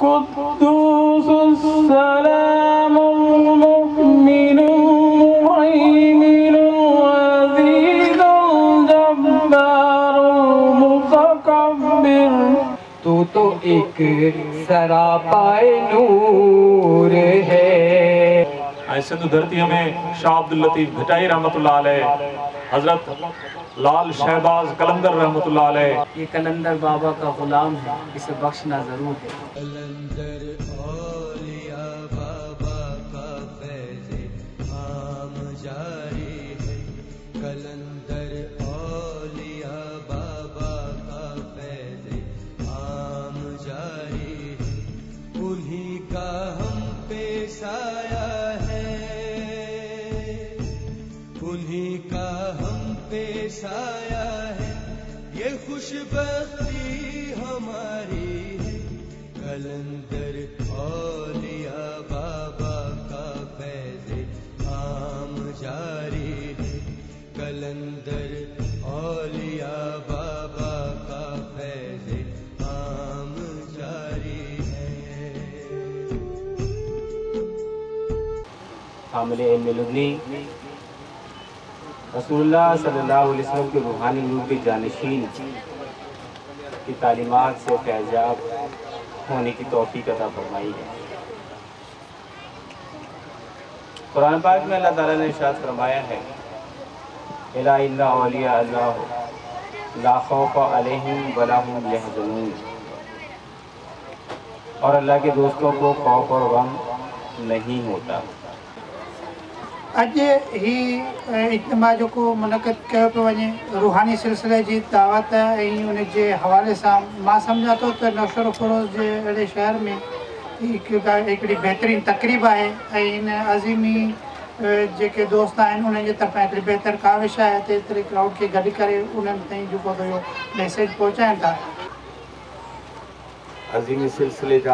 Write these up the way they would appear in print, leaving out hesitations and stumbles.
قدوس السلام المؤمن المهيمن العزيز الجبار المتكبر. تو ایک سراپائے نور ہے. سندھ دھرتی میں شاہ عبد اللطیف بھٹائی رحمۃ اللہ علیہ، حضرت لال شہباز قلندر رحمۃ اللہ علیہ. یہ قلندر بابا کا غلام ہے، اسے بخشنا ضرور ہے. قلندر اولیاء بابا کا فیض عام جاری ہے. قلندر اولیاء بابا کا فیض عام جاری ہے. انہی کا ہم پہ سایہ ہے، انہی کا ہم پہ سایہ ہے. یہ خوش بختی ہماری ہے. قلندر اولیاء بابا کا فیض عام جاری ہے. قلندر اولیاء بابا کا فیض عام جاری ہے. حامل علم لدنی رسول اللہ صلی اللہ علیہ وسلم کے روحانی نور کے جانشین کی تعلیمات سے فیضیاب ہونے کی توفیق عطا فرمائی ہے. قرآن پاک میں اللہ تعالیٰ نے ارشاد فرمایا ہے الا ان اولیاء اللہ لا خوف علیہم ولا هم یحزنون. اور اللہ کے دوستوں کو خوف اور غم نہیں ہوتا. اج ہی اجتماع جو کو منعقد کیا پہ وجے روحانی سلسلے جی دعوت ان کے حوالے سے ماں سمجھا تو نوشہروفیروز کے اڑے شہر میں ایکڑی بہترین تقریب ہے. ان عظیمی جے دوست ہیں ان کے طرف ایک بہتر کاوش ہے تے کراؤڈ کے گڈ کرے انہوں تین جو میسیج پہنچائیں تھا. عظیمی سلسلے جا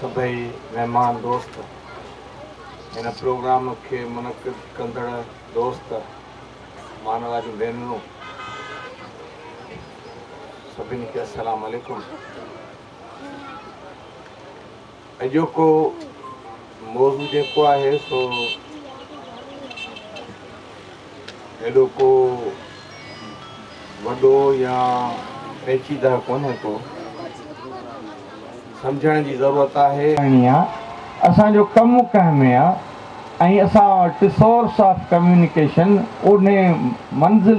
سبھی مہمان دوست، ان پروگرام کے منعقد کندڑ دوست، مانوا جو بہنوں، سبھی کے السلام علیکم. اجو کو موضوع جو ہے سو ایڈو کو وڈو یا پیچیدہ کون ہے کو سمجھنے کی ضرورت ہے. اساں جو کم میں سورس آف کمیونیکیشن ان منزل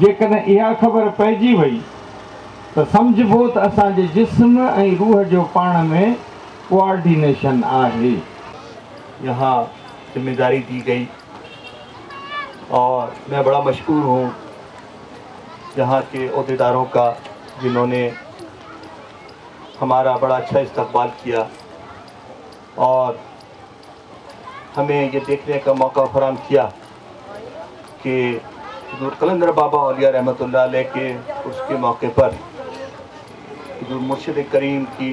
جیکڈیں یہ خبر پہنچی وئی تو سمجھبو تو اساں جے جسم اور روح جو پان میں کوآرڈینیشن ہے. یہاں ذمہ داری دی گئی اور میں بڑا مشکور ہوں یہاں کے عہدیداروں کا جنہوں نے ہمارا بڑا اچھا استقبال کیا اور ہمیں یہ دیکھنے کا موقع فراہم کیا کہ حضور قلندر بابا اولیاء رحمۃ اللہ علیہ کے اس کے موقع پر حضور مرشد کریم کی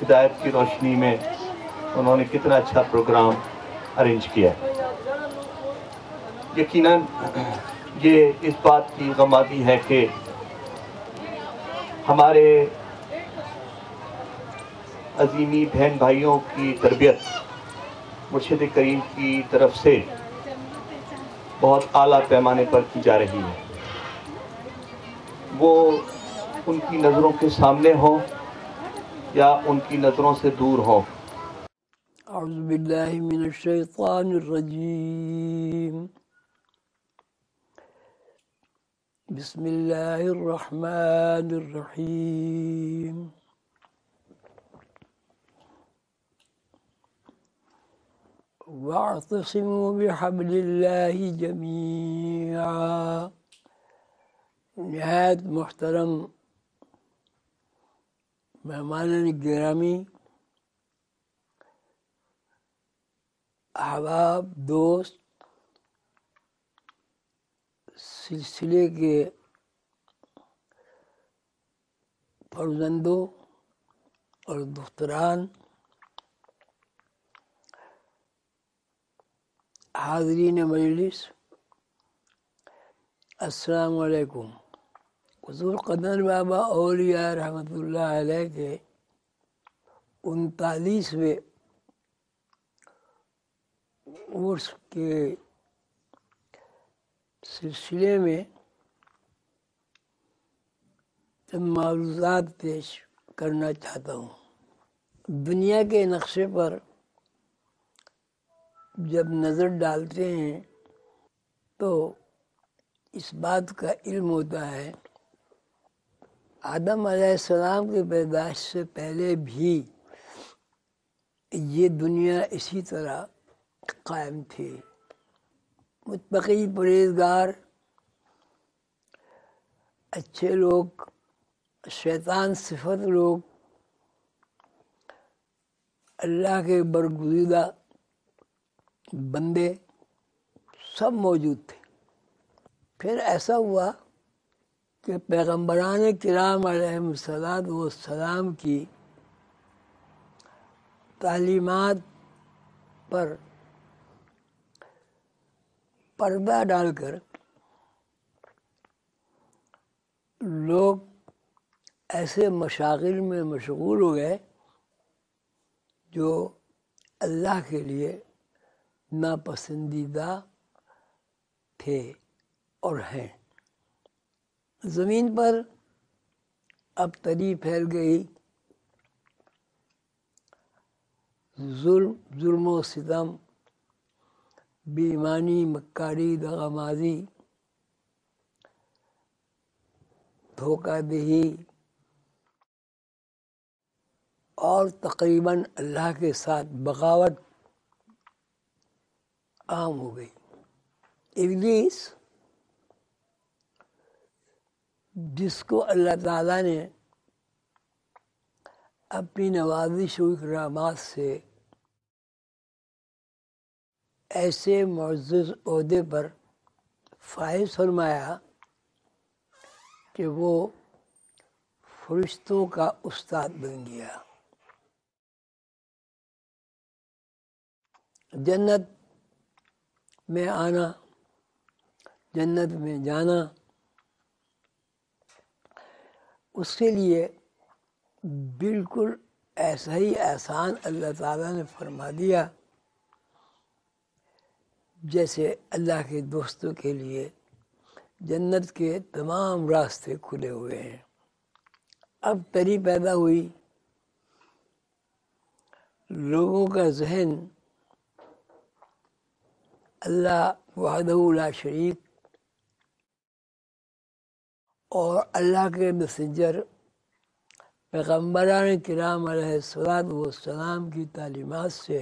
ہدایت کی روشنی میں انہوں نے کتنا اچھا پروگرام ارینج کیا. یقیناً یہ اس بات کی غمازی ہے کہ ہمارے عظیمی بہن بھائیوں کی تربیت مرشد کریم کی طرف سے بہت اعلیٰ پیمانے پر کی جا رہی ہے. وہ ان کی نظروں کے سامنے ہوں یا ان کی نظروں سے دور ہوں. اعوذ باللہ من الشیطان الرجیم. بسم اللہ الرحمن الرحیم. واعتصموا بحبل اللہ جمیعا. نہایت محترم مہمان گرامی، احباب، دوست، سلسلے کے فرزندوں اور دختران، حاضرین مجلس، السلام علیکم حضور قدر بابا اولیاء رحمۃ اللہ علیہ کے 39ویں عرس کے سلسلے میں چند معروضات پیش کرنا چاہتا ہوں۔ دنیا کے نقشے پر جب نظر ڈالتے ہیں تو اس بات کا علم ہوتا ہے آدم علیہ السلام کی پیدائش سے پہلے بھی یہ دنیا اسی طرح قائم تھی۔ متقی، پرہیزگار، اچھے لوگ، شیطان صفت لوگ، اللہ کے برگزیدہ بندے سب موجود تھے۔ پھر ایسا ہوا کہ پیغمبران کرام علیہم السلام کی تعلیمات پر پردہ ڈال کر لوگ ایسے مشاغل میں مشغول ہو گئے جو اللہ کے لیے ناپسندیدہ تھے اور ہیں۔ زمین پر ابتری پھیل گئی، ظلم و ستم، بے ایمانی، مکاری، دغابازی، دھوکہ دہی اور تقریباً اللہ کے ساتھ بغاوت عام ہو گئی۔ ابلیس جس کو اللہ تعالیٰ نے اپنی نوازش و اکرامات سے ایسے معزز عہدے پر فائز فرمایا کہ وہ فرشتوں کا استاد بن گیا۔ جنت میں آنا، جنت میں جانا، اس کے لیے بالکل ایسا ہی احسان اللہ تعالیٰ نے فرما دیا جیسے اللہ کے دوستوں کے لیے جنت کے تمام راستے کھلے ہوئے ہیں۔ اب تری پیدا ہوئی، لوگوں کا ذہن اللہ وحدہ لا شریک اور اللہ کے میسنجر پیغمبران کرام علیہ السلام کی تعلیمات سے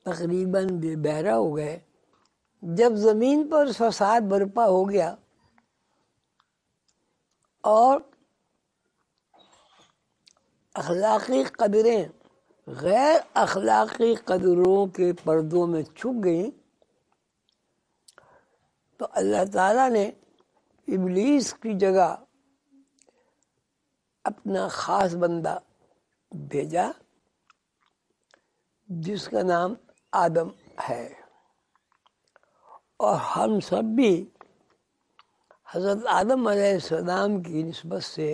تقریباً بے بہرا ہو گئے۔ جب زمین پر فساد برپا ہو گیا اور اخلاقی قدریں غیر اخلاقی قدروں کے پردوں میں چھپ گئیں تو اللہ تعالیٰ نے ابلیس کی جگہ اپنا خاص بندہ بھیجا جس کا نام آدم ہے، اور ہم سب بھی حضرت آدم علیہ السلام کی نسبت سے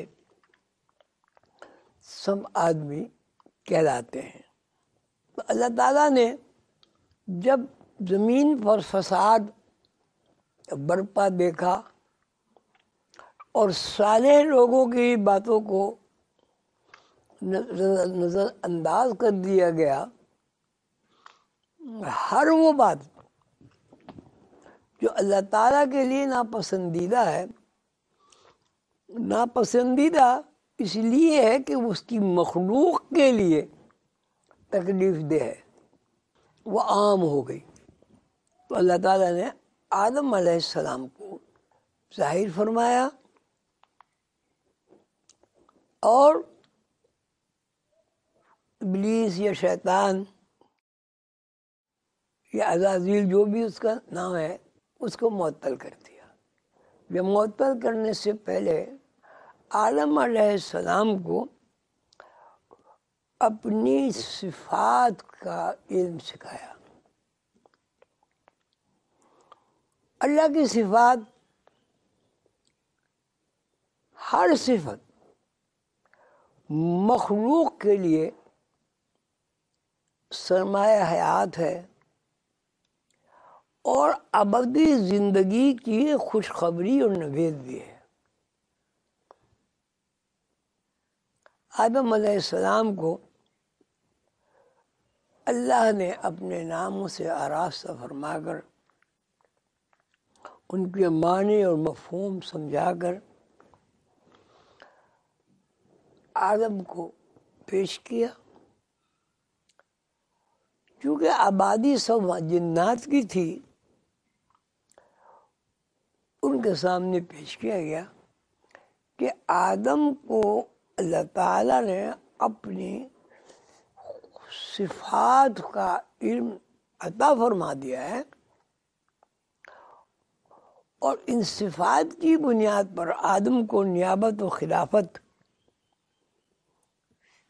سب آدمی کہلاتے ہیں۔ تو اللہ تعالیٰ نے جب زمین پر فساد برپا دیکھا اور صالح لوگوں کی باتوں کو نظر انداز کر دیا گیا، ہر وہ بات جو اللہ تعالیٰ کے لیے ناپسندیدہ ہے، ناپسندیدہ اس لیے ہے کہ اس کی مخلوق کے لیے تکلیف دہ ہے، وہ عام ہو گئی۔ تو اللہ تعالیٰ نے آدم علیہ السلام کو ظاہر فرمایا اور ابلیس یا شیطان یا عزازیل جو بھی اس کا نام ہے اس کو معطل کر دیا۔ یہ معطل کرنے سے پہلے آدم علیہ السلام کو اپنی صفات کا علم سکھایا۔ اللہ کی صفات ہر صفت مخلوق کے لیے سرمایہ حیات ہے اور ابدی زندگی کی خوشخبری اور نوید بھی ہے۔ آدم علیہ السلام کو اللہ نے اپنے ناموں سے آراستہ فرما کر ان کے معنی اور مفہوم سمجھا کر آدم کو پیش کیا۔ چونکہ آبادی سب جنات کی تھی، ان کے سامنے پیش کیا گیا کہ آدم کو اللہ تعالیٰ نے اپنی صفات کا علم عطا فرما دیا ہے، اور ان صفات کی بنیاد پر آدم کو نیابت و خلافت،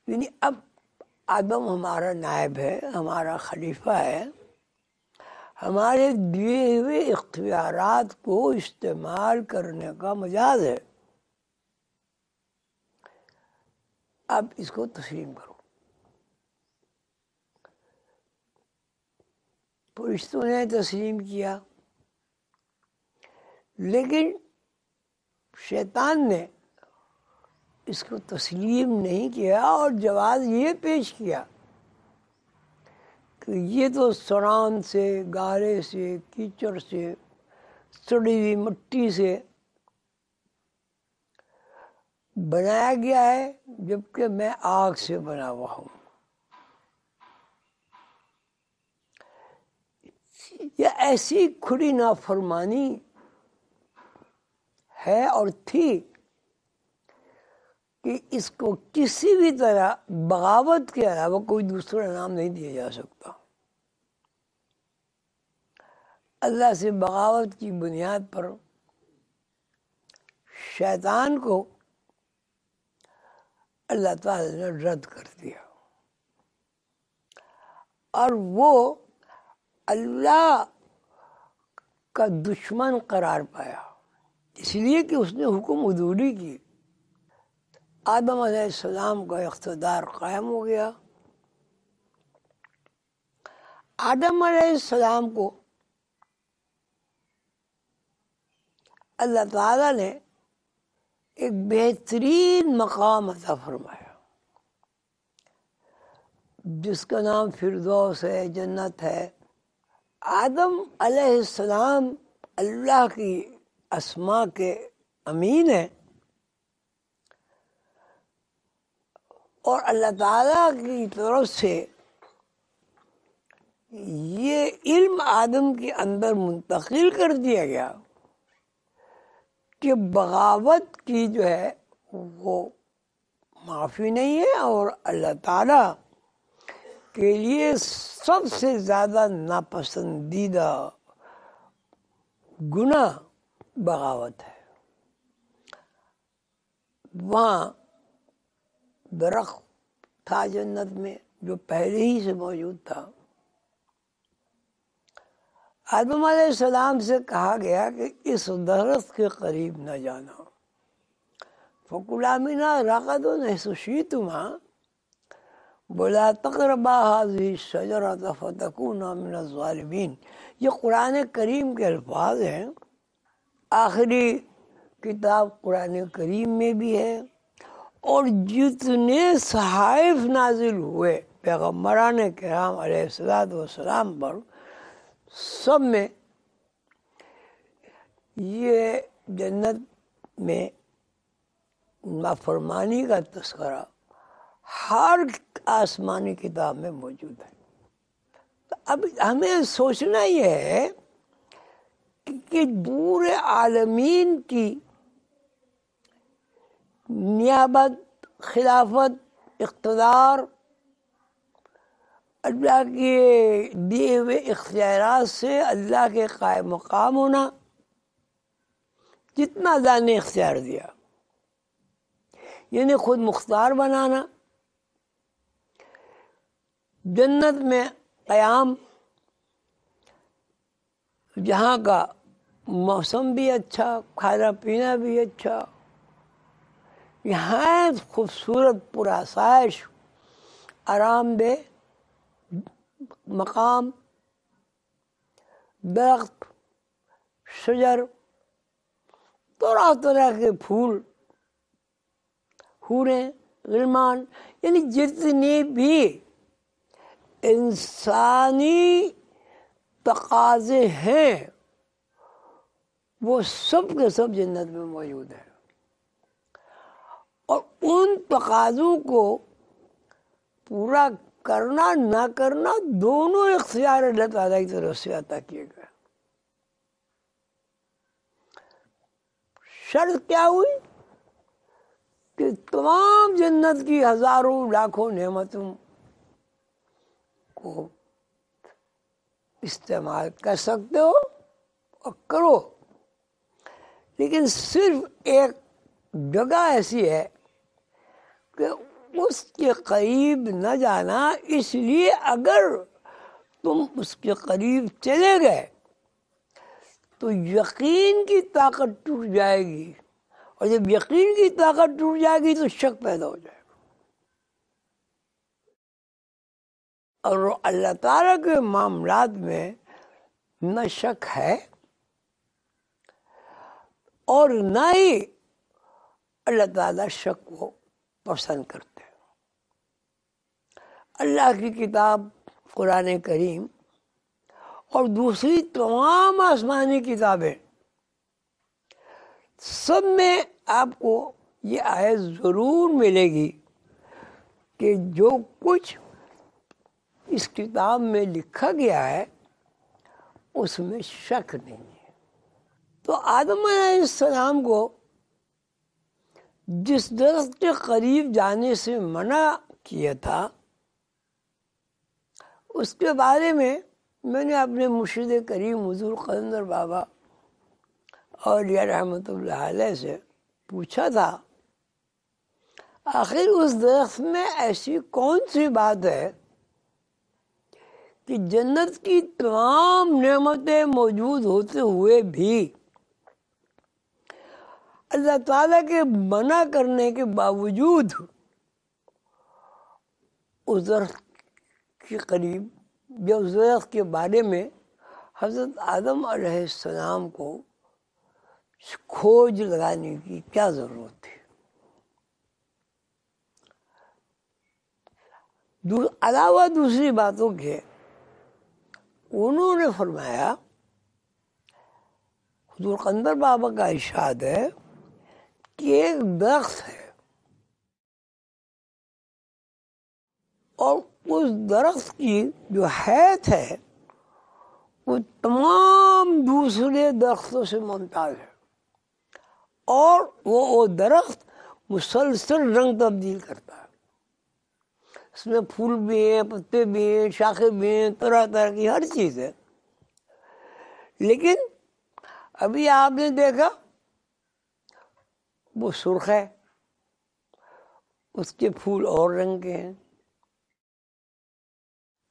یعنی اب آدم ہمارا نائب ہے، ہمارا خلیفہ ہے، ہمارے دیے ہوئے اختیارات کو استعمال کرنے کا مجاز ہے۔ اب اس کو تسلیم کرو۔ فرشتوں نے تسلیم کیا، لیکن شیطان نے اس کو تسلیم نہیں کیا اور جواز یہ پیش کیا کہ یہ تو سڑان سے، گارے سے، کیچڑ سے، سڑی ہوئی مٹی سے بنایا گیا ہے، جبکہ میں آگ سے بنا ہوا ہوں۔ یہ ایسی کھلی نافرمانی ہے اور تھی کہ اس کو کسی بھی طرح بغاوت کے علاوہ کوئی دوسرا نام نہیں دیا جا سکتا۔ اللہ سے بغاوت کی بنیاد پر شیطان کو اللہ تعالی نے رد کر دیا، اور وہ اللہ کا دشمن قرار پایا، اس لیے کہ اس نے حکم عدولی کی۔ آدم علیہ السلام کا اقتدار قائم ہو گیا۔ آدم علیہ السلام کو اللہ تعالیٰ نے ایک بہترین مقام عطا فرمایا، جس کا نام فردوس ہے، جنت ہے۔ آدم علیہ السلام اللہ کی اسماء کے امین ہیں، اور اللہ تعالیٰ کی طرف سے یہ علم آدم کے اندر منتقل کر دیا گیا کہ بغاوت کی جو ہے وہ معافی نہیں ہے، اور اللہ تعالیٰ کے لیے سب سے زیادہ ناپسندیدہ گناہ بغاوت ہے۔ وہاں درخت تھا جنت میں جو پہلے ہی سے موجود تھا۔ آدم علیہ السلام سے کہا گیا کہ اس درخت کے قریب نہ جانا، فَكُلَا مِنْهَا رَغَدًا حَيْثُ شِئْتُمَا وَلَا تَقْرَبَا هَٰذِهِ الشَّجَرَةَ فَتَكُونَا مِنَ الظَّالِمِينَ۔ یہ قرآن کریم کے الفاظ ہیں، آخری کتاب قرآن کریم میں بھی ہے، اور جتنے صحائف نازل ہوئے پیغمبران کرام علیہ السلام پر، سب میں یہ جنت میں نافرمانی کا تذکرہ ہر آسمانی کتاب میں موجود ہے۔ تو اب ہمیں سوچنا یہ ہے کہ پورے عالمین کی نیابت، خلافت، اقتدار، اللہ کے دیے ہوئے اختیارات سے اللہ کے قائم مقام ہونا، جتنا اللہ نے اختیار دیا، یعنی خود مختار بنانا، جنت میں قیام، جہاں کا موسم بھی اچھا، کھانا پینا بھی اچھا، نہایت خوبصورت پرآسائش آرام دہ مقام، درخت، شجر، طرح طرح کے پھول، حوریں، غلمان، یعنی جتنی بھی انسانی تقاضے ہیں وہ سب کے سب جنت میں موجود ہیں، اور ان تقاضوں کو پورا کرنا نہ کرنا دونوں اختیار اللہ تعالیٰ کی طرف سے عطا کیے گئے۔ شرط کیا ہوئی کہ تمام جنت کی ہزاروں لاکھوں نعمتوں کو استعمال کر سکتے ہو اور کرو، لیکن صرف ایک جگہ ایسی ہے کہ اس کے قریب نہ جانا، اس لیے اگر تم اس کے قریب چلے گئے تو یقین کی طاقت ٹوٹ جائے گی، اور جب یقین کی طاقت ٹوٹ جائے گی تو شک پیدا ہو جائے گا، اور اللہ تعالیٰ کے معاملات میں نہ شک ہے اور نہ ہی اللہ تعالیٰ شک کو پسند کرتے ہیں۔ اللہ کی کتاب قرآن کریم اور دوسری تمام آسمانی کتابیں، سب میں آپ کو یہ آیت ضرور ملے گی کہ جو کچھ اس کتاب میں لکھا گیا ہے اس میں شک نہیں ہے۔ تو آدم علیہ السلام کو جس درخت کے قریب جانے سے منع کیا تھا، اس کے بارے میں نے اپنے مرشد کریم حضور قلندر بابا اولیاء رحمۃ اللہ علیہ سے پوچھا تھا، آخر اس درخت میں ایسی کون سی بات ہے کہ جنت کی تمام نعمتیں موجود ہوتے ہوئے بھی اللہ تعالیٰ کے منع کرنے کے باوجود اس درخت کے قریب یا اس درخت کے بارے میں حضرت آدم علیہ السلام کو کھوج لگانے کی کیا ضرورت تھی؟ علاوہ دوسری باتوں کے انہوں نے فرمایا، حضور قلندر بابا کا ارشاد ہے کہ ایک درخت ہے اور اس درخت کی جو حیت ہے وہ تمام دوسرے درختوں سے ممتاز ہے، اور وہ درخت مسلسل رنگ تبدیل کرتا ہے، اس میں پھول بھی ہیں، پتے بھی ہیں، شاخیں بھی ہیں، طرح طرح کی ہر چیز ہے، لیکن ابھی آپ نے دیکھا وہ سرخ ہے، اس کے پھول اور رنگ کے ہیں،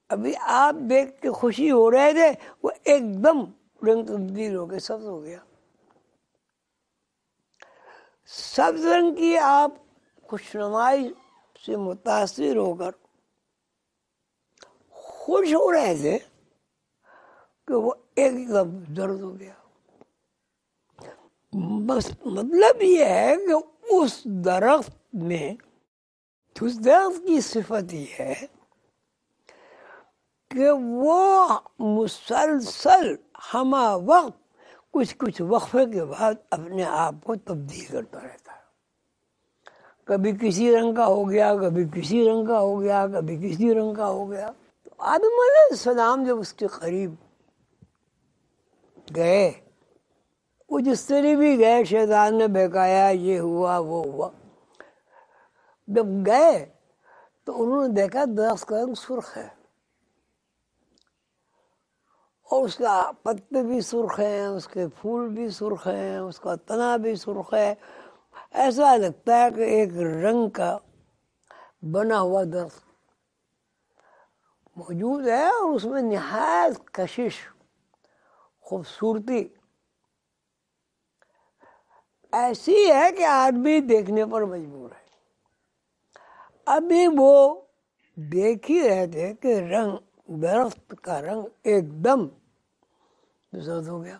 ابھی آپ دیکھ کے خوشی ہو رہے تھے وہ ایک دم رنگ تبدیل ہو گیا، سبز ہو گیا۔ سبز رنگ کی آپ خوشنمائی سے متاثر ہو کر خوش ہو رہے تھے کہ وہ ایک دم زرد ہو گیا۔ بس مطلب یہ ہے کہ اس درخت میں، اس درخت کی صفت یہ ہے کہ وہ مسلسل ہمہ وقت کچھ وقفے کے بعد اپنے آپ کو تبدیل کرتا رہتا ہے، کبھی کسی رنگ کا ہو گیا، کبھی کسی رنگ کا ہو گیا، کبھی کسی رنگ کا ہو گیا۔ تو آدم علیہ السلام جب اس کے قریب گئے، وہ جس طرح بھی گئے، شیطان نے بہکایا، یہ ہوا وہ ہوا، جب گئے تو انہوں نے دیکھا درخت کا رنگ سرخ ہے، اور اس کا پتے بھی سرخ ہیں، اس کے پھول بھی سرخ ہیں، اس کا تنا بھی سرخ ہے، ایسا لگتا ہے کہ ایک رنگ کا بنا ہوا درخت موجود ہے، اور اس میں نہایت کشش، خوبصورتی ایسی ہے کہ آدمی دیکھنے پر مجبور ہے. ابھی وہ دیکھ ہی رہے تھے کہ رنگ درخت کا رنگ ایک دم زرد ہو گیا.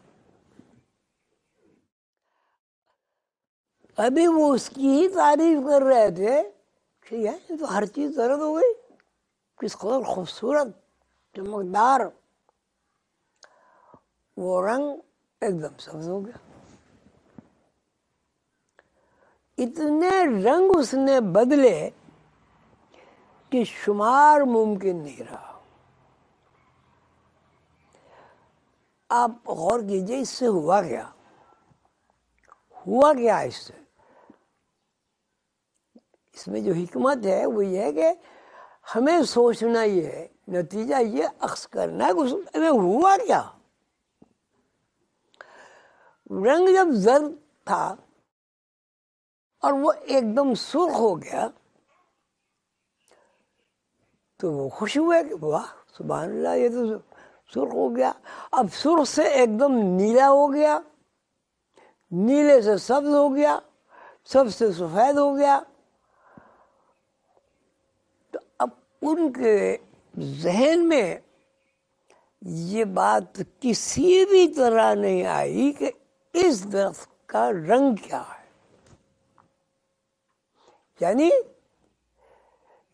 ابھی وہ اس کی ہی تعریف کر رہے تھے کہ یہ تو ہر چیز زرد ہو گئی، کس قدر خوبصورت چمکدار. وہ رنگ ایک دم سبز ہو گیا. اتنے رنگ اس نے بدلے کہ شمار ممکن نہیں رہا. آپ غور کیجئے اس سے ہوا کیا؟ ہوا کیا اس سے؟ اس میں جو حکمت ہے وہ یہ ہے کہ ہمیں سوچنا یہ ہے، نتیجہ یہ اخذ کرنا ہے کہ اس میں ہوا کیا. رنگ جب زرد تھا اور وہ ایک دم سرخ ہو گیا تو وہ خوش ہوئے کہ واہ سبحان اللہ یہ تو سرخ ہو گیا. اب سرخ سے ایک دم نیلا ہو گیا، نیلے سے سبز ہو گیا، سبز سے سفید ہو گیا. تو اب ان کے ذہن میں یہ بات کسی بھی طرح نہیں آئی کہ اس درخت کا رنگ کیا ہے.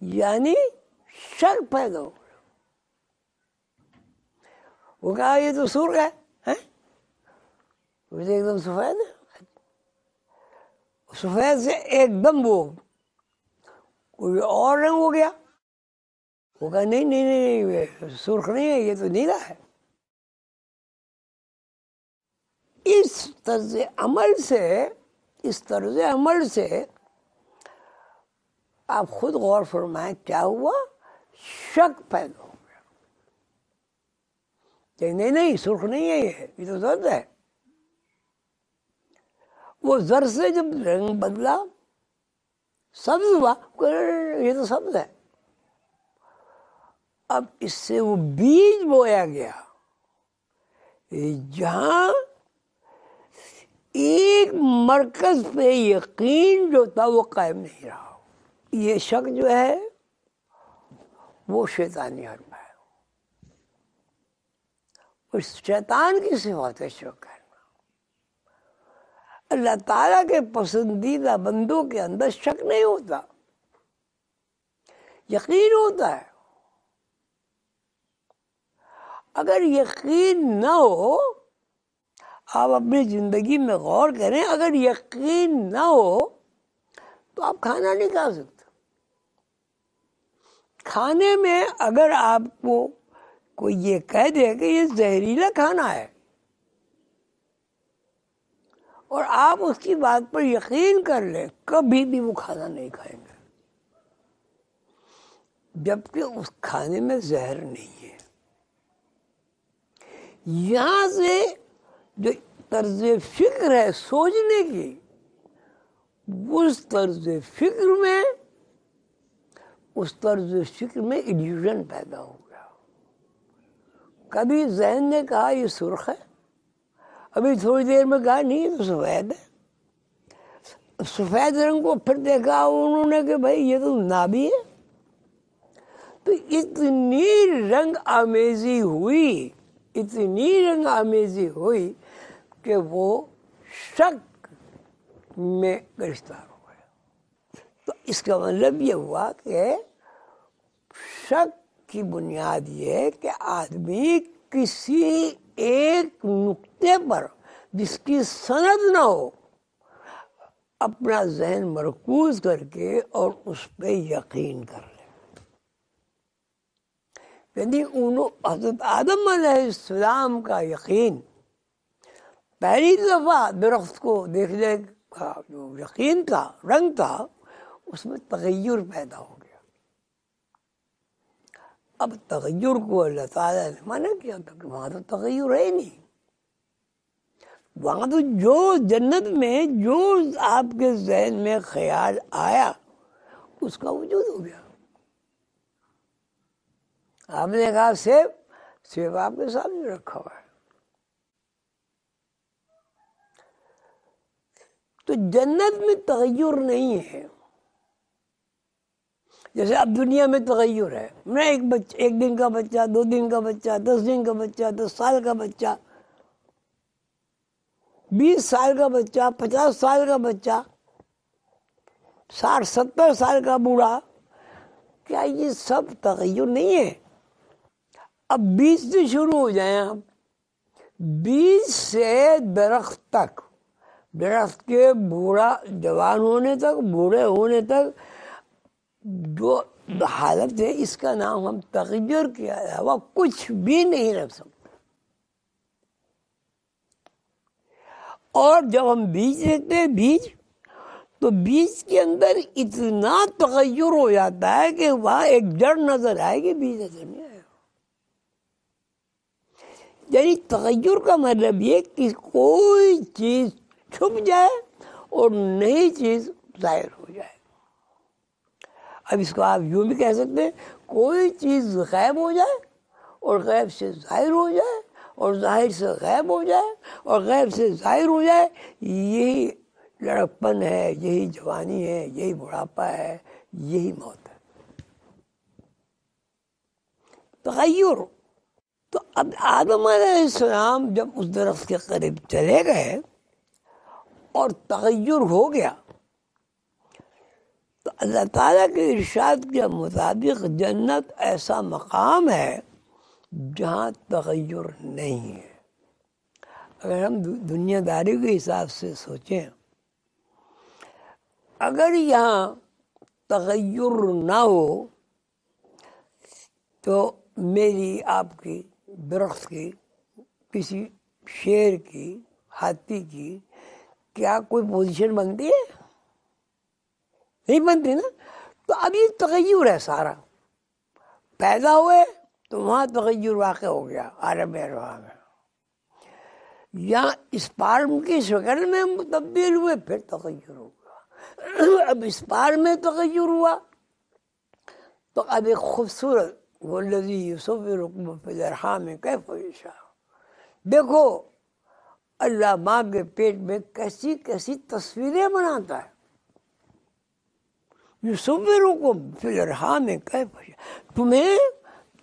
یعنی شک پیدا ہو گیا. وہ کہا یہ تو سرخ ہے، مجھے ایک دم سفید ہے. سفید سے ایک دم وہ کوئی اور رنگ ہو گیا. وہ کہا نہیں نہیں نہیں سرخ نہیں ہے، یہ تو نیلا ہے. اس طرز عمل سے آپ خود غور فرمائیں کیا ہوا؟ شک پیدا ہو گیا کہ نہیں نہیں سرخ نہیں ہے، یہ تو زرد ہے. وہ زرد سے جب رنگ بدلا سبز ہوا، یہ تو سبز ہے. اب اس سے وہ بیج بویا گیا جہاں ایک مرکز پہ یقین جو تھا وہ قائم نہیں رہا. یہ شک جو ہے وہ شیطانی حرب ہے. اس شیطان کی صفات ہے شک کرنا. اللہ تعالیٰ کے پسندیدہ بندوں کے اندر شک نہیں ہوتا، یقین ہوتا ہے. اگر یقین نہ ہو، آپ اپنی زندگی میں غور کریں، اگر یقین نہ ہو تو آپ کھانا نہیں کھا سکتے. کھانے میں اگر آپ کو کوئی یہ کہہ دے کہ یہ زہریلا کھانا ہے اور آپ اس کی بات پر یقین کر لیں، کبھی بھی وہ کھانا نہیں کھائیں گے جبکہ اس کھانے میں زہر نہیں ہے. یہاں سے جو طرز فکر ہے سوچنے کی، اس طرز فکر میں ایلیوژن پیدا ہو گیا. کبھی ذہن نے کہا یہ سرخ ہے، ابھی تھوڑی دیر میں کہا نہیں یہ تو سفید ہے. سفید رنگ کو پھر دیکھا انہوں نے کہ بھائی یہ تو نابی ہے. تو اتنی رنگ آمیزی ہوئی کہ وہ شک میں گرفتار ہو گئے. تو اس کا مطلب یہ ہوا کہ شک کی بنیاد یہ ہے کہ آدمی کسی ایک نقطے پر جس کی سند نہ ہو اپنا ذہن مرکوز کر کے اور اس پہ یقین کر لے. یعنی حضرت آدم علیہ السلام کا یقین، پہلی دفعہ درخت کو دیکھنے کا جو یقین تھا، رنگ تھا، اس میں تغیر پیدا ہو گیا. اب تغیر کو اللہ تعالیٰ نے منع کیا تھا کہ وہاں تو تغیر ہے ہی نہیں. وہاں تو جو جنت میں جو آپ کے ذہن میں خیال آیا اس کا وجود ہو گیا. آپ نے کہا سیب آپ کے سامنے رکھا ہوا ہے. تو جنت میں تغیر نہیں ہے. جیسے اب دنیا میں تغیر ہے، میں ایک دن کا بچہ، 2 دن کا بچہ، 10 دن کا بچہ، 10 سال کا بچہ، 20 سال کا بچہ، 50 سال کا بچہ، 60-70 سال کا بوڑھا، کیا یہ سب تغیر نہیں ہے؟ اب 20 سے شروع ہو جائیں آپ، 20 سے درخت تک، درخت کے بوڑھا جوان ہونے تک، بوڑھے ہونے تک جو حالت ہے، اس کا نام ہم تغیر کے علاوہ کچھ بھی نہیں رکھ سکتے. اور جب ہم بیج رکھتے ہیں، بیج، تو بیج کے اندر اتنا تغیر ہو جاتا ہے کہ وہاں ایک جڑ نظر آئے گی، بیج نظر نہیں آئے گا. یعنی تغیر کا مطلب یہ کہ کوئی چیز چھپ جائے اور نئی چیز ظاہر ہو جائے. اب اس کو آپ یوں بھی کہہ سکتے ہیں، کوئی چیز غائب ہو جائے اور غیب سے ظاہر ہو جائے اور ظاہر سے غائب ہو جائے اور غیب سے ظاہر ہو جائے. یہی لڑکپن ہے، یہی جوانی ہے، یہی بڑھاپا ہے، یہی موت ہے. تغیر. تو اب آدم علیہ السلام جب اس درخت کے قریب چلے گئے اور تغیر ہو گیا، تو اللہ تعالیٰ کے ارشاد کے مطابق جنت ایسا مقام ہے جہاں تغیر نہیں ہے. اگر ہم دنیا داری کے حساب سے سوچیں، اگر یہاں تغیر نہ ہو تو میری، آپ کی، درخت کی، کسی شیر کی، ہاتھی کی کیا کوئی پوزیشن بنتی ہے؟ نہیں بنتی نا. تو اب یہ تغیر ہے سارا. پیدا ہوئے تو وہاں تغیر واقع ہو گیا عالم ارواح میں، یا اسپارم کی شکل میں تبدیل ہوئے، پھر تغیر ہو گیا. اب اسپارم میں تغیر ہوا تو اب ایک خوبصورت والذی یصورکم فی الارحام کیف یشاء. دیکھو اللہ ماں کے پیٹ میں کیسی کیسی تصویریں بناتا ہے. یصورکم فی الارحام کیف یشاء، تمہیں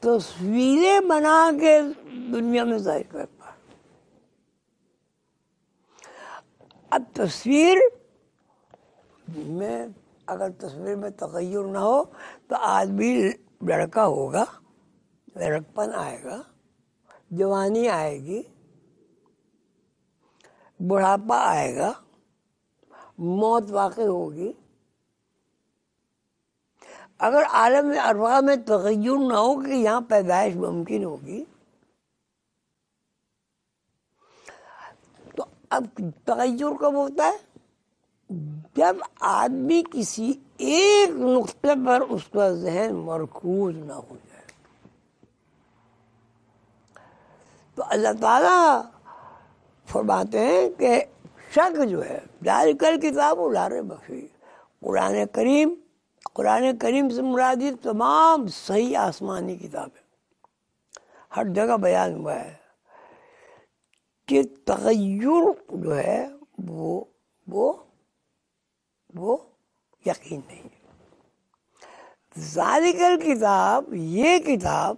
تصویریں بنا کے دنیا میں ظاہر کرتا ہے. اب تصویر میں، اگر تصویر میں تغیر نہ ہو تو آدمی لڑکا ہوگا، لڑکپن آئے گا، جوانی آئے گی، بڑھاپا آئے گا، موت واقع ہوگی. اگر عالم ارواح میں تغیر نہ ہو کہ یہاں پیدائش ممکن ہوگی، تو اب تغیر کب ہوتا ہے؟ جب آدمی کسی ایک نقطے پر اس کا ذہن مرکوز نہ ہو جائے. تو اللہ تعالیٰ فرماتے ہیں کہ شک جو ہے، ذالک الکتاب لا ریب فیہ، قرآن کریم سے مراد یہ تمام صحیح آسمانی کتابیں، ہر جگہ بیان ہوا ہے کہ تغیر جو ہے وہ یقین نہیں ہے. ذالک الکتاب، یہ کتاب،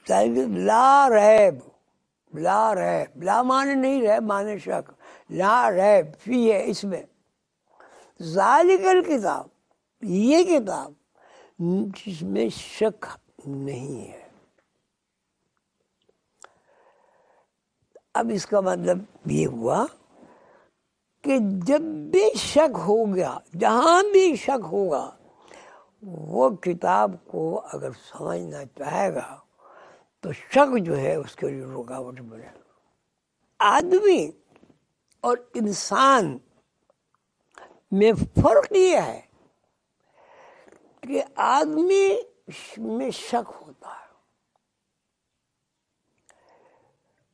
لا ریب، لا ریب، لا معنی نہیں، ریب معنی شک، لا ریب فی ہے اس میں. ذالک الکتاب، یہ کتاب جس میں شک نہیں ہے. اب اس کا مطلب یہ ہوا کہ جب بھی شک ہو گیا، جہاں بھی شک ہوگا، وہ کتاب کو اگر سمجھنا چاہے گا تو شک جو ہے اس کے لیے رکاوٹ بنے گا. آدمی اور انسان میں فرق یہ ہے کہ آدمی میں شک ہوتا ہے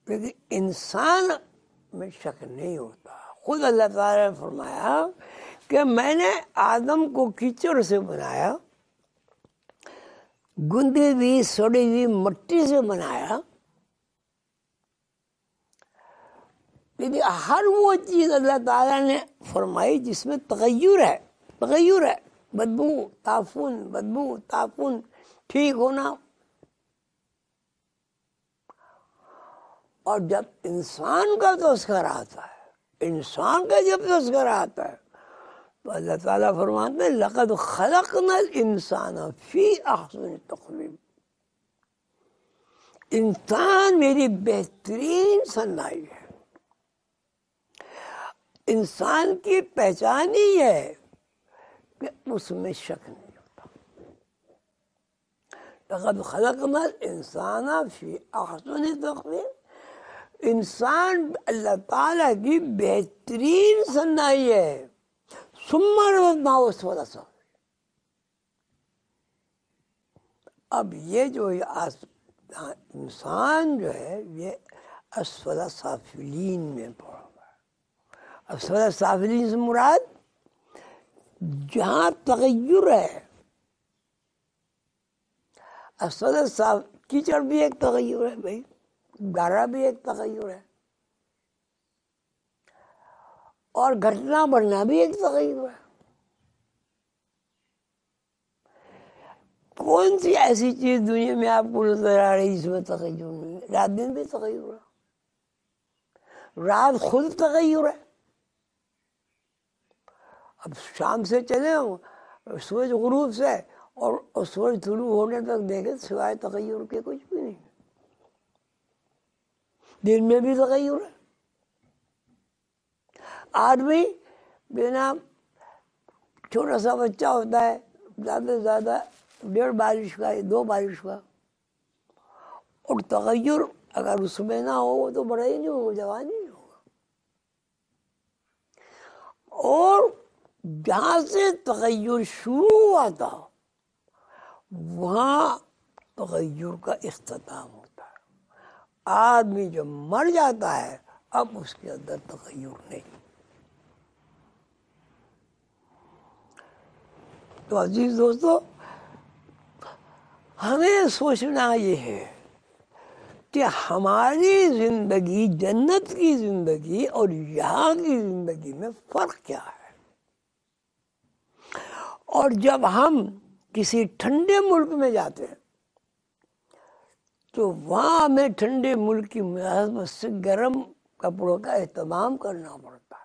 لیکن انسان میں شک نہیں ہوتا. خود اللہ تعالیٰ نے فرمایا کہ میں نے آدم کو کیچڑ سے بنایا، گندی ہوئی سڑی ہوئی مٹی سے بنایا، لیکن ہر وہ چیز اللہ تعالیٰ نے فرمائی جس میں تغیر ہے، تغیر ہے، بدبو، تعفن، ٹھیک ہونا. اور جب انسان کا تذکرہ آتا ہے، انسان کا جب تذکرہ آتا ہے تو اللہ تعالیٰ فرماتے ہیں لقد خلقنا الانسان فی احسن تقویم. انسان میری بہترین صنائی ہے. انسان کی پہچان ہی ہے کہ اس میں شک نہیں ہوتا. لقد خلقنا الانسان فی احسن تقویم. انسان اللہ تعالیٰ کی بہترین صنائی ہے. ثم رددناہ اسفل سافلین. اب یہ جو انسان جو ہے یہ اسفل سافلین میں پڑا ہوا ہے. اسفل سافلین سے مراد جہاں تغیر ہے. اسفل کیچڑ بھی ایک تغیر ہے بھائی، گارا بھی ایک تغیر ہے، اور گھٹنا بڑھنا بھی ایک تغیر ہے. کون سی ایسی چیز دنیا میں آپ کو نظر آ رہی جس میں تغیر نہیں ہے؟ رات دن بھی تغیر ہے، رات خود تغیر ہے. اب شام سے چلے سورج غروب سے اور سورج طلوع ہونے تک دیکھیں سوائے تغیر کے کچھ بھی نہیں. دن میں بھی تغیر ہے. آدمی بنا چھوٹا سا بچہ ہوتا ہے زیادہ سے زیادہ 1.5 بارش کا 2 بارش کا، اور تغیر اگر اس میں نہ ہو وہ تو بڑا ہی نہیں ہوگا، جوان ہی نہیں ہوگا. اور جہاں سے تغیر شروع ہوا تھا وہاں تغیر کا اختتام ہوتا ہے. آدمی جب مر جاتا ہے اب اس کے اندر تغیر نہیں. تو عزیز دوستو، ہمیں سوچنا یہ ہے کہ ہماری زندگی، جنت کی زندگی اور یہاں کی زندگی میں فرق کیا ہے. اور جب ہم کسی ٹھنڈے ملک میں جاتے ہیں تو وہاں ہمیں ٹھنڈے ملک کی ملازمت سے گرم کپڑوں کا اہتمام کرنا پڑتا ہے.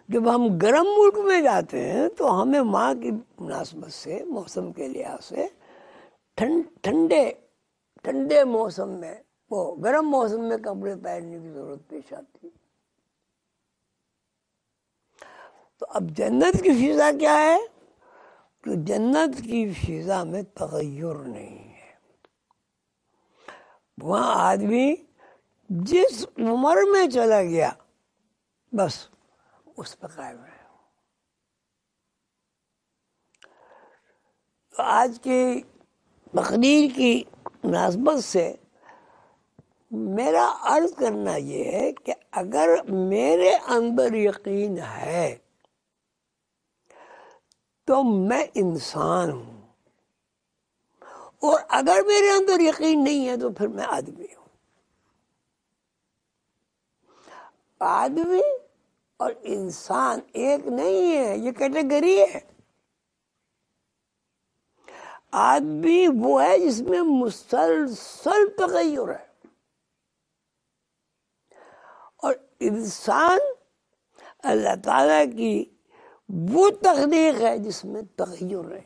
جب ہم گرم ملک میں جاتے ہیں تو ہمیں وہاں کی مناسبت سے، موسم کے لحاظ سے ٹھنڈے موسم میں، وہ گرم موسم میں کپڑے پہننے کی ضرورت پیش آتی ہے. تو اب جنت کی فضا کیا ہے؟ کہ جنت کی فضا میں تغیر نہیں ہے. وہاں آدمی جس عمر میں چلا گیا بس اس پہ قائم ہے. تو آج کی تقریر کی مناسبت سے میرا عرض کرنا یہ ہے کہ اگر میرے اندر یقین ہے تو میں انسان ہوں، اور اگر میرے اندر یقین نہیں ہے تو پھر میں آدمی ہوں. آدمی اور انسان ایک نہیں ہے، یہ کیٹیگری ہے. آدمی وہ ہے جس میں مسلسل تغیر ہے، اور انسان اللہ تعالیٰ کی وہ تخلیق ہے جس میں تغیر ہے.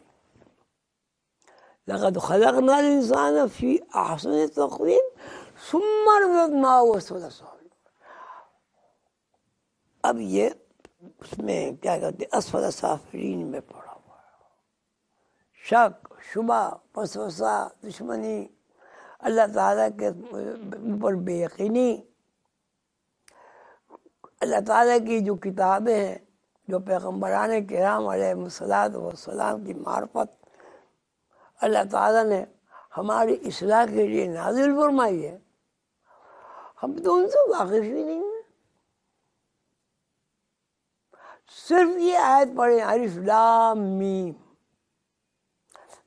لقد خلقنا الانسان فی احسن تقویم ثم رددناہ اسفل سافلین. اب یہ اس میں کیا کہتے ہیں، اسفل سافلین میں پڑا ہوا ہے. شک، شبہ، وسوسہ، دشمنی، اللہ تعالیٰ کے اوپر بے یقینی، اللہ تعالیٰ کی جو کتابیں ہیں، جو پیغمبران کرام علیہ الصلوۃ والسلام کی معرفت اللہ تعالیٰ نے ہماری اصلاح کے لیے نازل فرمائی ہے، ہم تو ان سے واقف ہی نہیں ہیں. صرف یہ آیت پڑھیں، الف لام میم،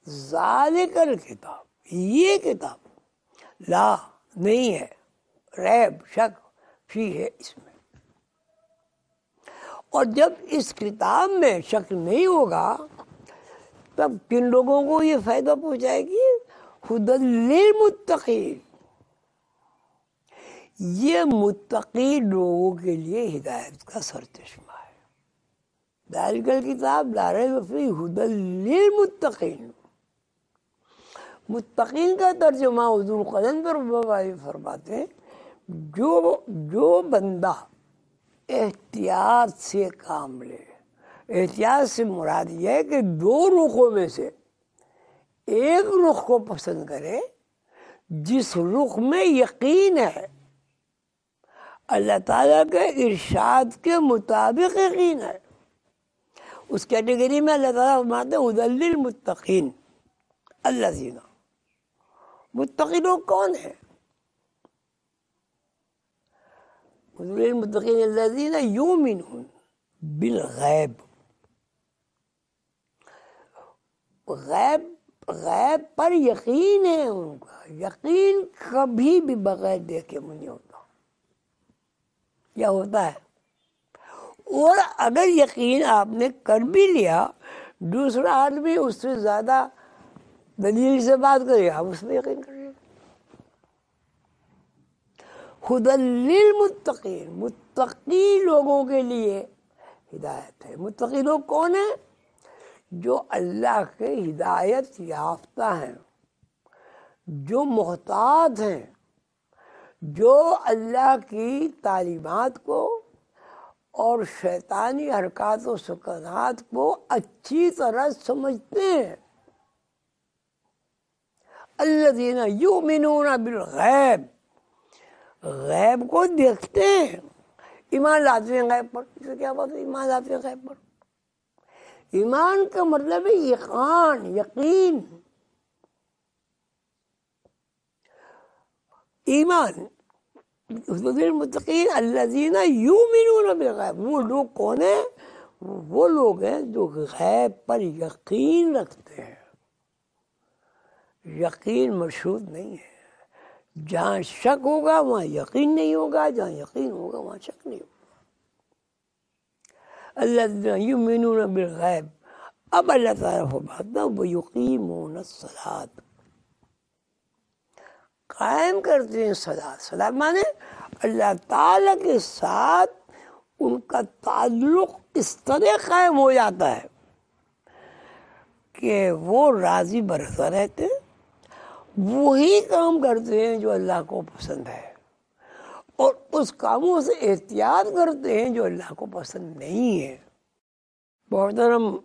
ذالک الکتاب، یہ کتاب لا نہیں ہے، ریب، شک، فی ہے اس میں. اور جب اس کتاب میں شک نہیں ہوگا تب کن لوگوں کو یہ فائدہ پہنچائے گی؟ ہدی للمتقین. یہ متقی لوگوں کے لیے ہدایت کا سرچشمہ ہے. ذالک الکتاب لا ریب فیہ ہدی للمتقین. متقین کا ترجمہ حضور قلندر فرماتے ہیں جو بندہ احتیاط سے کام لے. احتیاط سے مراد یہ ہے کہ دو رخوں میں سے ایک رخ کو پسند کرے جس رخ میں یقین ہے، اللہ تعالیٰ کے ارشاد کے مطابق یقین ہے. اس کیٹیگری میں اللہ تعالیٰ فرماتے ہیں ہدی للمتقین الذین. متقی لوگ کون ہیں؟ ہدی للمتقین الذین یؤمنون بالغیب. غیب پر یقین ہے ان کا. یقین کبھی بھی بغیر دیکھے نہیں ہوتا، یا ہوتا ہے. اور اگر یقین آپ نے کر بھی لیا، دوسرا آدمی اس سے زیادہ دلیل سے بات کرے، آپ اس میں یقین کریے. ہدی للمتقین، متقی لوگوں کے لیے ہدایت ہے. متقی لوگ کون ہیں؟ جو اللہ کے ہدایت یافتہ ہیں، جو محتاط ہیں، جو اللہ کی تعلیمات کو اور شیطانی حرکات و سکنات کو اچھی طرح سمجھتے ہیں. الذین یؤمنون بالغیب. غیب کو دیکھتے ہیں، ایمان لاتے ہیں غیب پر. اس سے کیا بات ہے؟ ایمان لاتے ہیں غیب پر. ایمان کا مطلب ہے یقین. ایمان المتقین الذین یؤمنون بالغیب. وہ لوگ کون ہیں؟ وہ لوگ ہیں جو غیب پر یقین رکھتے ہیں. یقین مشروط نہیں ہے. جہاں شک ہوگا وہاں یقین نہیں ہوگا، جہاں یقین ہوگا وہاں شک نہیں ہوگا. الذین یؤمنون بالغیب. اب اللہ تعالیٰ فرماتا ہے وَیُقِیمُونَ الصَّلَاةَ. قائم کرتے ہیں صلاۃ. صلاۃ مانے اللہ تعالیٰ کے ساتھ ان کا تعلق اس طرح قائم ہو جاتا ہے کہ وہ راضی برضا رہتے ہیں، وہی کام کرتے ہیں جو اللہ کو پسند ہے، اور اس کاموں سے احتیاط کرتے ہیں جو اللہ کو پسند نہیں ہے. محترم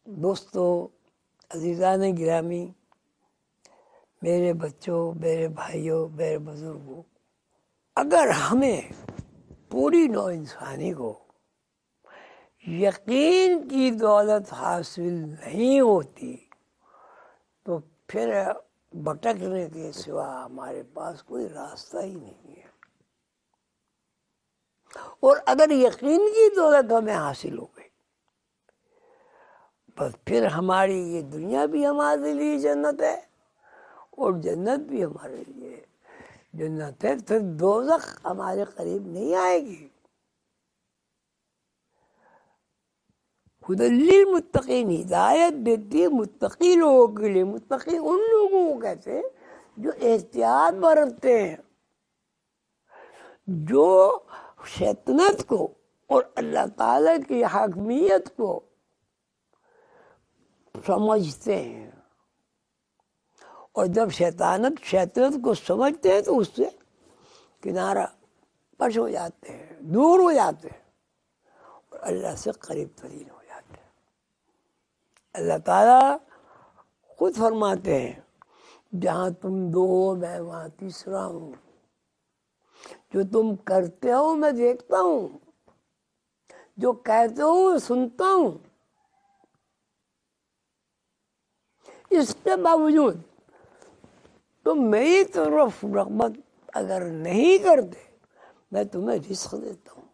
دوستو، عزیزان گرامی، میرے بچوں، میرے بھائیوں، میرے بزرگوں، اگر ہمیں پوری نوع انسانی کو یقین کی دولت حاصل نہیں ہوتی تو پھر بھٹکنے کے سوا ہمارے پاس کوئی راستہ ہی نہیں ہے. اور اگر یقین کی دولت ہمیں حاصل ہو گئی بس پھر ہماری یہ دنیا بھی ہمارے لیے جنت ہے اور جنت بھی ہمارے لیے جنت ہے. پھر دوزخ ہمارے قریب نہیں آئے گی. ہدی للمتقین ہدایت دیتی ہے متقی لوگوں کے لیے. متقی ان لوگوں کو کہتے ہیں جو احتیاط برتتے ہیں، جو شیطنت کو اور اللہ تعالیٰ کی حاکمیت کو سمجھتے ہیں. اور جب شیطنت کو سمجھتے ہیں تو اس سے کنارہ پش ہو جاتے ہیں، دور ہو جاتے ہیں اور اللہ سے قریب ترین ہو جاتے ہیں. اللہ تعالیٰ خود فرماتے ہیں جہاں تم دو ہو میں وہاں تیسرا ہوں. جو تم کرتے ہو میں دیکھتا ہوں، جو کہتے ہو سنتا ہوں. اس کے باوجود تم میری طرف رغبت اگر نہیں کرتے میں تمہیں رزق دیتا ہوں.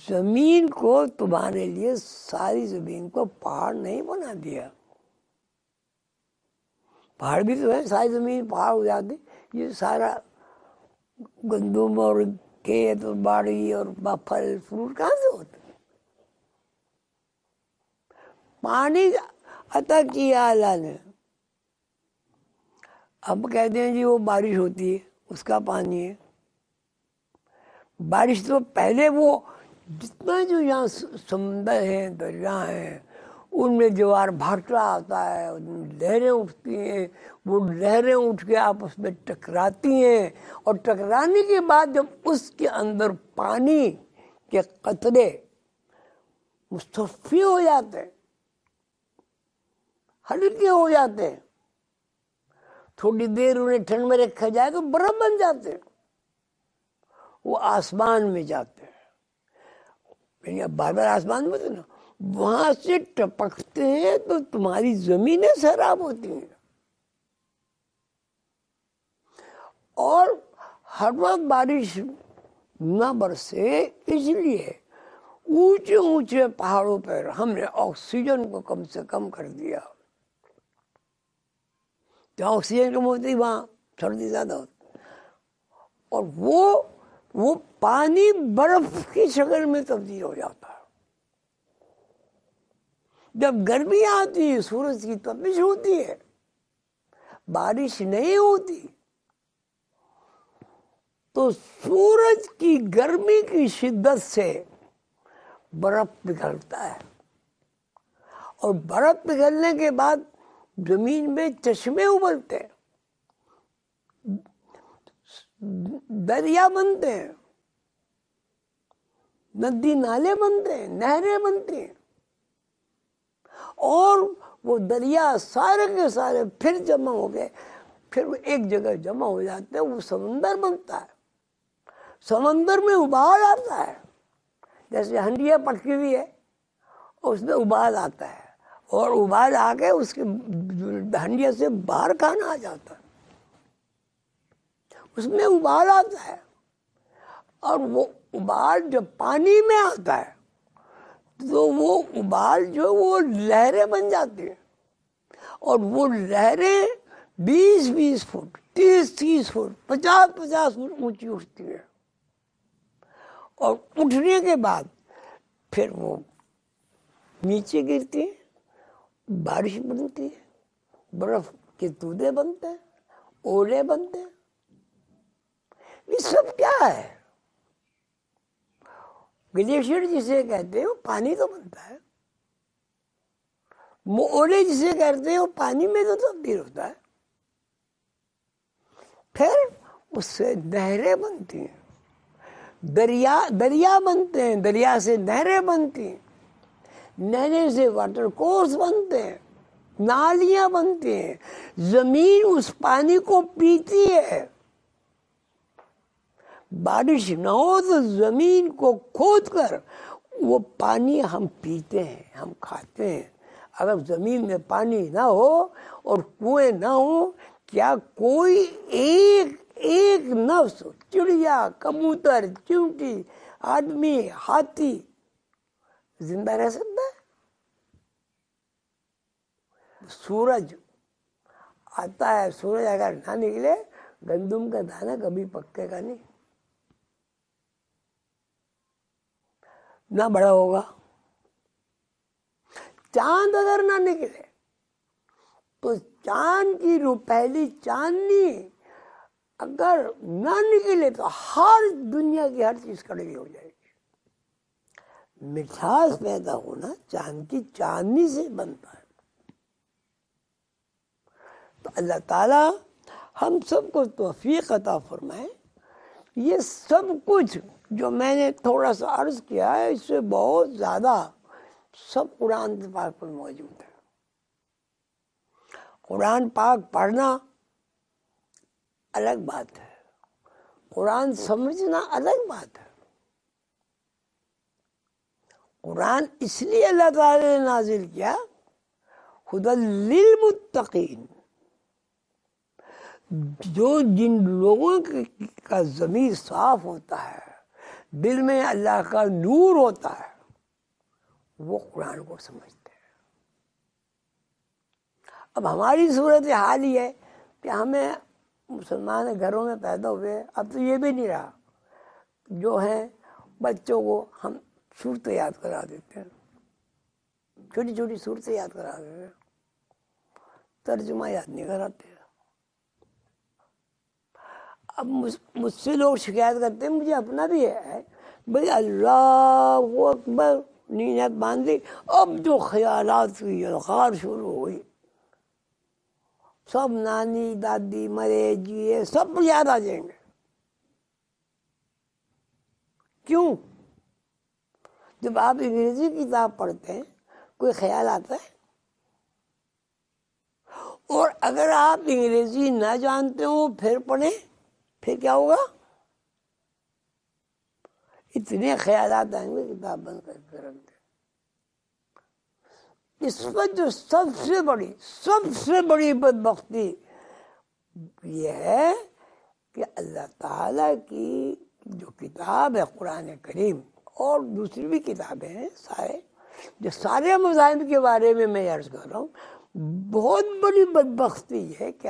زمین کو تمہارے لیے ساری زمین کو پہاڑ نہیں بنا دیا. پہاڑ بھی تو ہے، ساری زمین پہاڑ ہو جاتی. یہ سارا گندم اور کھیت اور باڑی اور پھل فروٹ کہاں سے ہوتے؟ پانی عطا کیا اللہ نے. اب کہتے ہیں جی وہ بارش ہوتی ہے اس کا پانی ہے. بارش تو پہلے وہ جتنا جو یہاں سمندر ہے دریا ہیں ان میں جوار بھاٹا آتا ہے, لہریں اٹھتی ہیں, وہ لہریں اٹھ کے آپس میں ٹکراتی ہیں, اور ٹکرانے کے بعد جب اس کے اندر پانی کے قطرے مصفی ہو جاتے ہیں, ہلکے ہو جاتے ہیں, تھوڑی دیر انہیں ٹھنڈ میں رکھا جائے تو برف بن جاتے ہیں, وہ آسمان میں جاتے ہیں. یعنی اب بار بار آسمان میں تھے نا, وہاں سے ٹپکتے ہیں تو تمہاری زمینیں سیراب ہوتی ہیں. اور ہر وقت بارش نہ برسے اس لیے اونچے اونچے پہاڑوں پر ہم نے آکسیجن کو کم سے کم کر دیا. جہاں آکسیجن کم ہوتی وہاں سردی زیادہ ہوتی, اور وہ پانی برف کی شکل میں تبدیل ہو جاتا ہے. جب گرمی آتی ہے سورج کی تپش ہوتی ہے, بارش نہیں ہوتی, تو سورج کی گرمی کی شدت سے برف پگھلتا ہے, اور برف پگھلنے کے بعد زمین میں چشمے ابلتے ہیں, دریا بنتے ہیں, ندی نالے بنتے ہیں, نہریں بنتی ہیں, اور وہ دریا سارے کے سارے پھر جمع ہو گئے, پھر وہ ایک جگہ جمع ہو جاتے ہیں, وہ سمندر بنتا ہے. سمندر میں ابال آتا ہے, جیسے ہنڈیا پٹکی ہوئی ہے اس میں ابال آتا ہے, اور ابال آ کے اس کے ہنڈیا سے باہر کھانا آ جاتا ہے, اس میں ابال آتا ہے. اور وہ ابال جب پانی میں آتا ہے تو وہ ابال جو وہ لہریں بن جاتی ہیں, اور وہ لہریں 20-20 فٹ 30-30 فٹ 50-50 فٹ اونچی اٹھتی ہیں, اور اٹھنے کے بعد پھر وہ نیچے گرتی ہیں, بارش بنتی ہے, برف کے تودے بنتے ہیں, اولے بنتے ہیں. یہ سب کیا ہے؟ گلیشیئر جسے کہتے ہیں وہ پانی تو بنتا ہے, اولے جسے کہتے ہیں وہ پانی میں تو تبدیل ہوتا ہے, پھر اس سے نہریں بنتی ہیں, دریا بنتے ہیں, دریا سے نہریں بنتی ہیں, نہریں سے واٹر کورس بنتے ہیں, نالیاں بنتی ہیں, زمین اس پانی کو پیتی ہے. بارش نہ ہو تو زمین کو کھود کر وہ پانی ہم پیتے ہیں, ہم کھاتے ہیں. اگر زمین میں پانی نہ ہو اور کنویں نہ ہو, کیا کوئی ایک نفس, چڑیا, کبوتر, چیونٹی, آدمی, ہاتھی زندہ رہ سکتا ہے؟ سورج آتا ہے, سورج اگر نہ نکلے گندم کا دانہ کبھی پکے گا نہیں, نہ بڑا ہوگا. چاند اگر نہ نکلے تو چاند کی پہلی چاندنی اگر نہ نکلے تو ہر دنیا کی ہر چیز کڑوی ہو جائے گی. مٹھاس پیدا ہونا چاند کی چاندنی سے بنتا ہے. تو اللہ تعالیٰ ہم سب کو توفیق عطا فرمائے. یہ سب کچھ جو میں نے تھوڑا سا عرض کیا ہے, اس سے بہت زیادہ سب قرآن پاک پر موجود ہے. قرآن پاک پڑھنا الگ بات ہے, قرآن سمجھنا الگ بات ہے. قرآن اس لیے اللہ تعالی نے نازل کیا ہدی للمتقین, جن لوگوں کا ضمیر صاف ہوتا ہے, دل میں اللہ کا نور ہوتا ہے, وہ قرآن کو سمجھتے ہیں. اب ہماری صورت حال یہ ہے کہ ہمیں مسلمان گھروں میں پیدا ہوئے، اب تو یہ بھی نہیں رہا، جو ہیں بچوں کو ہم صورتیں یاد کرا دیتے ہیں، چھوٹی چھوٹی صورتیں یاد کرا دیتے ہیں، ترجمہ یاد نہیں کراتے۔ اب مجھ سے لوگ شکایت کرتے ہیں، مجھے اپنا بھی ہے، بھائی اللہ اکبر نیت باندھ لی، اب جو خیالات کی الغار شروع ہوئی، سب نانی دادی مرے جیے سب یاد آ جائیں گے۔ کیوں؟ جب آپ انگریزی کتاب پڑھتے ہیں کوئی خیال آتا ہے؟ اور اگر آپ انگریزی نہ جانتے ہو پھر پڑھیں، پھر کیا ہوگا؟ اتنے خیالات آئیں گے کتاب بند کر کے رکھ دیں۔ اس وقت جو سب سے بڑی بدبختی یہ ہے کہ اللہ تعالیٰ کی جو کتاب ہے قرآن کریم اور دوسری بھی کتابیں ہیں سارے، جو سارے مذاہب کے بارے میں عرض کر رہا ہوں، بہت بڑی بدبختی ہے کہ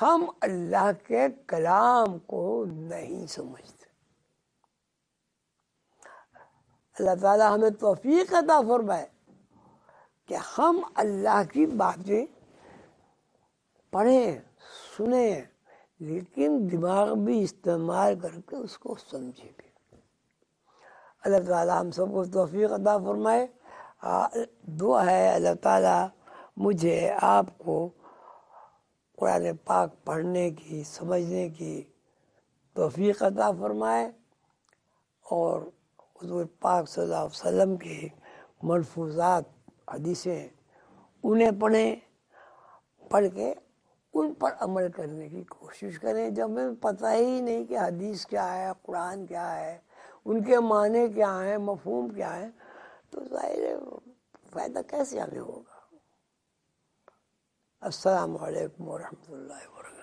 ہم اللہ کے کلام کو نہیں سمجھتے۔ اللہ تعالیٰ ہمیں توفیق عطا فرمائے کہ ہم اللہ کی باتیں پڑھیں سنیں، لیکن دماغ بھی استعمال کر کے اس کو سمجھیں بھی۔ اللہ تعالیٰ ہم سب کو توفیق عطا فرمائے۔ دعا ہے اللہ تعالیٰ مجھے آپ کو قرآن پاک پڑھنے کی، سمجھنے کی توفیق عطا فرمائے، اور حضور پاک صلی اللہ علیہ وسلم کی ملفوظات حدیثیں انہیں پڑھیں، پڑھ کے ان پر عمل کرنے کی کوشش کریں۔ جب ہمیں پتہ ہی نہیں کہ حدیث کیا ہے، قرآن کیا ہے، ان کے معنی کیا ہیں، مفہوم کیا ہے، تو ظاہر فائدہ کیسے ہمیں ہوگا۔ السلام علیکم ورحمۃ اللہ وبرکاتہ۔